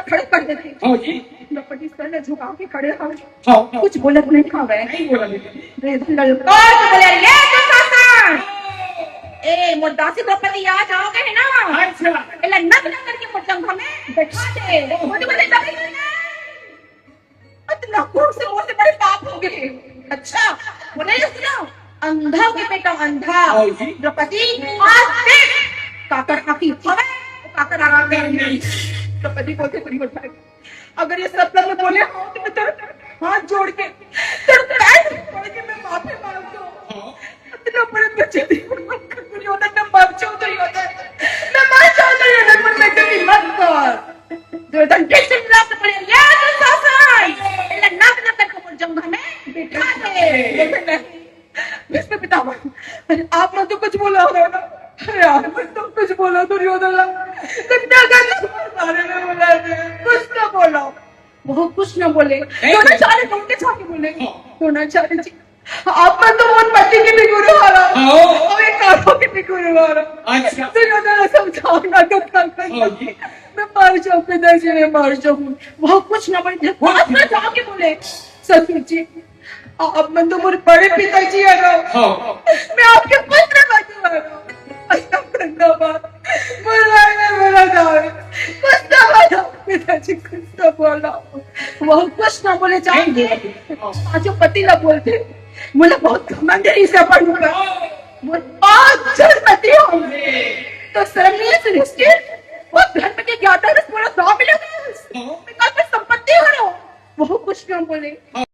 खड़े कर देते जी द्रौपदी सर ने झुका के खड़े हो हाँ कुछ बोले तो नहीं खावे नहीं बोला ललकार के बोले ले तो सासन ए मुर्दासी द्रौपदी आ जाओगे है ना अच्छा एला नक नक करके मुर्दंग हमें बैठा दे बोले बोले दबे इतना खून से मुंह से बड़े पाप हो गए अच्छा बोले सुनो अंधा के बेटा अंधा द्रौपदी आज देख काकर आखी हवे काकर आगे नहीं द्रौपदी बोलते पूरी उठाए अगर ये सब में बोले हाथ जोड़ के तेरे पैर पड़ के मैं माफी मांगता हूँ इतना बड़े बच्चे दुर्योधन ने मर जाओ दुर्योधन मैं मर जाऊँ दुर्योधन पर मैं कभी मत कर दुर्योधन कैसे मिला तो पड़े ले तो सासन इला नाक नाक करके मुझ जाऊँ हमें बिठा दे इसके पितामह आप लोग तो कुछ बोला हो ना यार मैं तो कुछ बोला दुर्योधन कितना गंदा बारे में बोला कुछ ना बोलो वो कुछ ना बोले द्रोणाचार्य तुमके छाके बोले द्रोणाचार्य जी आप मैं तो मन पति के भी गुरु हारा और एक कारों के भी गुरु हारा अच्छा दुर्योधन समझाओ ना तो मैं मर जाऊँ पिताजी मैं मर जाऊँ वो कुछ ना बोले बात ना जाके बोले ससुर जी आप मैं तो मेरे बड़े पिताजी है ना मैं आपके पुत्र बन रहा पिताजी कुछ ना बोला वो कुछ ना बोले जाएंगे जो पति ना बोलते मुझे बहुत घमंडी से बनूंगा मुझे 5 जन पति होंगे तो शर्मीय सृष्टि वो धर्म के ज्ञाता रस बोला 100 मिलेगा संपत्ति हो रहा वो कुछ ना बोले